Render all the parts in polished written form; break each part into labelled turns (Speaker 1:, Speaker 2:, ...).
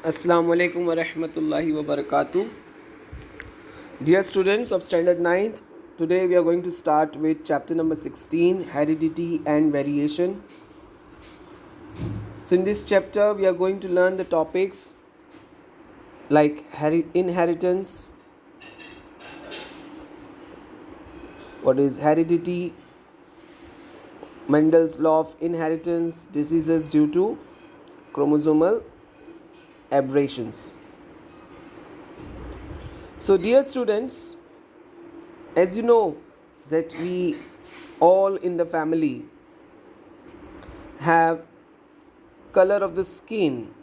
Speaker 1: Assalamu alaikum wa rahmatullahi wa barakatuh. Dear students of Standard 9th, today we are going to start with chapter number 16, Heredity and Variation. So in this chapter we are going to learn the topics like inheritance, what is heredity, Mendel's law of inheritance, diseases due to chromosomal aberrations. So dear students, as you know that we all in the family have color of the skin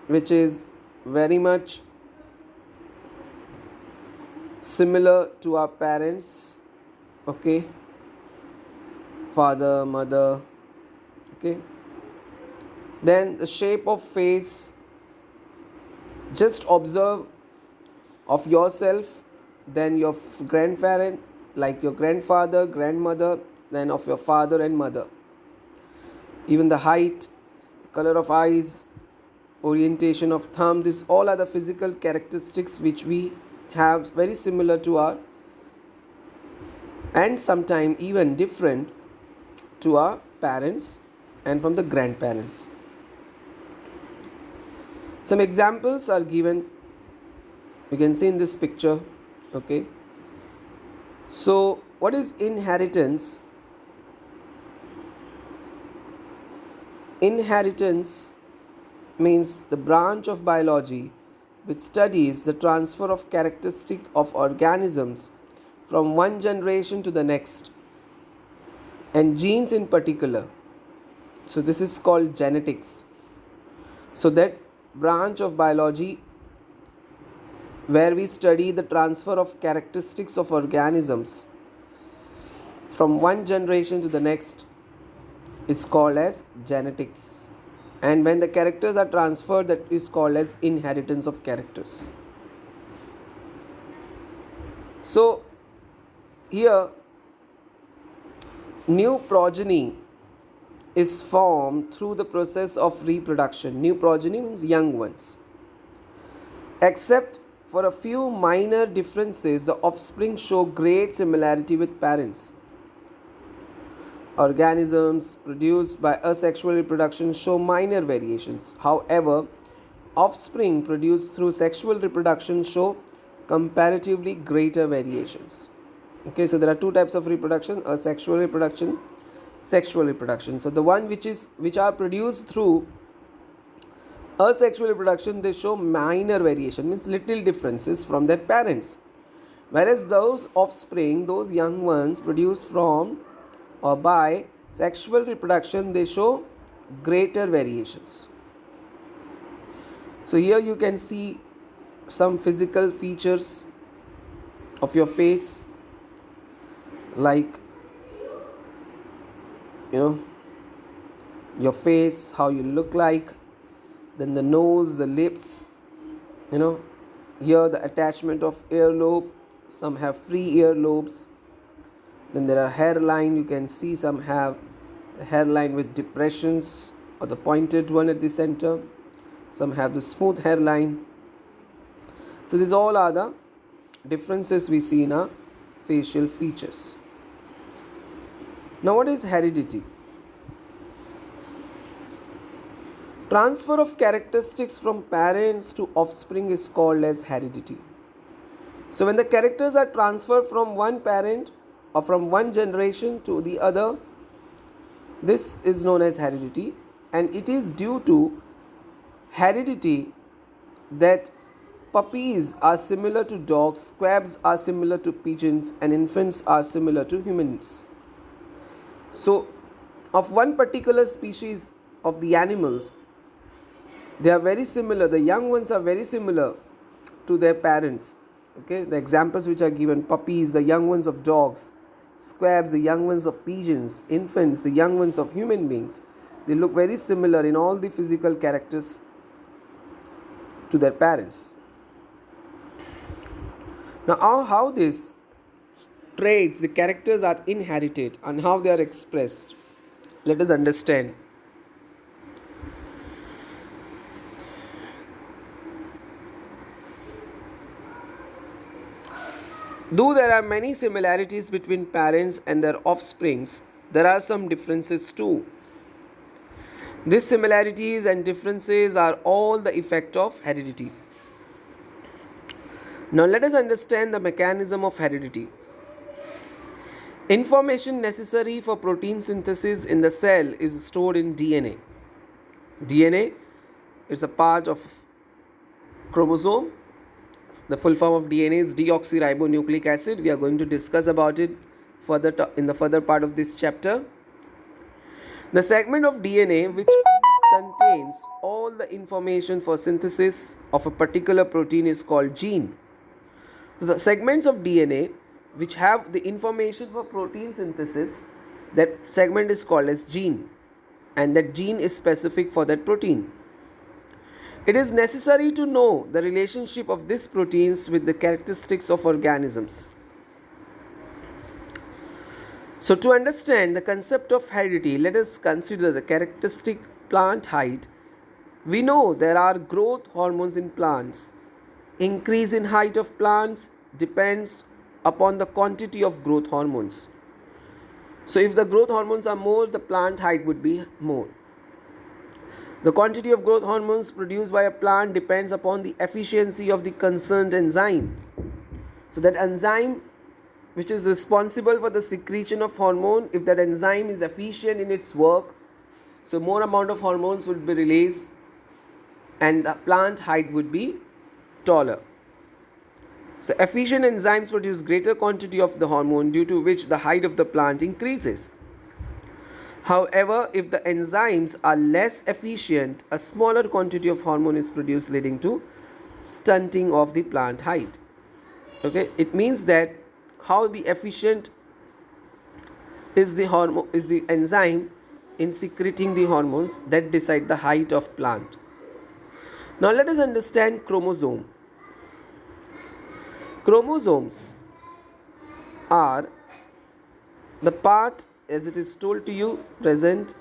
Speaker 1: which is very much similar to our parents, okay, father, mother, okay. Then the shape of face, just observe of yourself, then your grandparent, like your grandfather, grandmother, then of your father and mother. Even the height, color of eyes, orientation of thumb, this all are the physical characteristics which we have very similar to our, and sometimes even different to our parents and from the grandparents. Some examples are given, you can see in this picture, okay. So what is inheritance? Inheritance means the branch of biology which studies the transfer of characteristics of organisms from one generation to the next, and genes in particular. So this is called genetics. So that branch of biology where we study the transfer of characteristics of organisms from one generation to the next is called as genetics, and when the characters are transferred, that is called as inheritance of characters. So here new progeny is formed through the process of reproduction. New progeny means young ones. Except for a few minor differences, the offspring show great similarity with parents. Organisms produced by asexual reproduction show minor variations. However, offspring produced through sexual reproduction show comparatively greater variations. Okay, so there are two types of reproduction: asexual reproduction, sexual reproduction. So the one which are produced through asexual reproduction, they show minor variation, means little differences from their parents, whereas those offspring, those young ones produced from or by sexual reproduction, they show greater variations. So here you can see some physical features of your face, like your face, how you look like, then the nose, the lips, here the attachment of earlobe, some have free earlobes. Then there are hairline, you can see some have the hairline with depressions or the pointed one at the center, some have the smooth hairline. So these all are the differences we see in our facial features. Now what is heredity? Transfer of characteristics from parents to offspring is called as heredity. So when the characters are transferred from one parent or from one generation to the other, this is known as heredity, and it is due to heredity that puppies are similar to dogs, squabs are similar to pigeons, and infants are similar to humans. So of one particular species of the animals, they are very similar, the young ones are very similar to their parents. Okay, the examples which are given: puppies, the young ones of dogs; squabs, the young ones of pigeons; infants, the young ones of human beings. They look very similar in all the physical characters to their parents. Now how these traits, the characters, are inherited and how they are expressed, let us understand. Though there are many similarities between parents and their offsprings, there are some differences too. These similarities and differences are all the effect of heredity. Now, let us understand the mechanism of heredity. Information necessary for protein synthesis in the cell is stored in DNA. DNA is a part of chromosome. The full form of DNA is deoxyribonucleic acid. We are going to discuss about it further in the further part of this chapter. The segment of DNA which contains all the information for synthesis of a particular protein is called gene. So the segments of DNA which have the information for protein synthesis, that segment is called as gene, and that gene is specific for that protein. It is necessary to know the relationship of these proteins with the characteristics of organisms. So, to understand the concept of heredity, let us consider the characteristic plant height. We know there are growth hormones in plants. Increase in height of plants depends upon the quantity of growth hormones. So, if the growth hormones are more, the plant height would be more. The quantity of growth hormones produced by a plant depends upon the efficiency of the concerned enzyme. So, that enzyme which is responsible for the secretion of hormone, if that enzyme is efficient in its work, so more amount of hormones would be released and the plant height would be taller. So efficient enzymes produce greater quantity of the hormone, due to which the height of the plant increases. However, if the enzymes are less efficient, a smaller quantity of hormone is produced, leading to stunting of the plant height. Okay, it means that how the efficient is the enzyme in secreting the hormones that decide the height of plant. Now let us understand chromosome. Chromosomes are the part, as it is told to you, present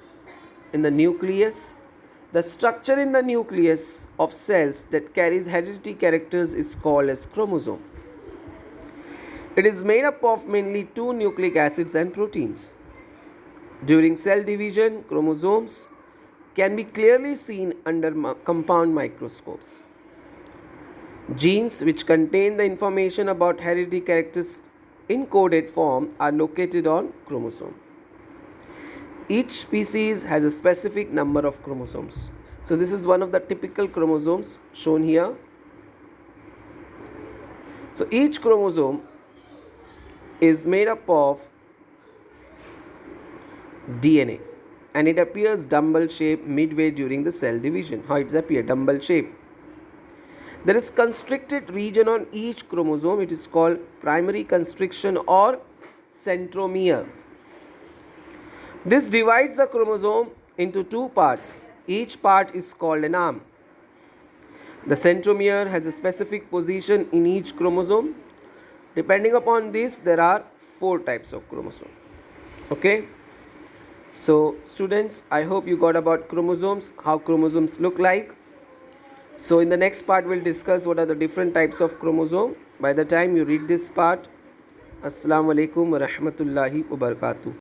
Speaker 1: in the nucleus. The structure in the nucleus of cells that carries hereditary characters is called as chromosome. It is made up of mainly two nucleic acids and proteins. During cell division, chromosomes can be clearly seen under compound microscopes. Genes which contain the information about hereditary characters in coded form are located on chromosome. Each species has a specific number of chromosomes. So this is one of the typical chromosomes shown here. So each chromosome is made up of DNA and it appears dumbbell shape midway during the cell division. How it appears? Dumbbell shape. There is constricted region on each chromosome. It is called primary constriction or centromere. This divides the chromosome into two parts. Each part is called an arm. The centromere has a specific position in each chromosome. Depending upon this, there are 4 types of chromosome. Okay. So students, I hope you got about chromosomes, how chromosomes look like. So in the next part, we'll discuss what are the different types of chromosome. By the time you read this part, Assalamu alaikum wa rahmatullahi wa barakatuh.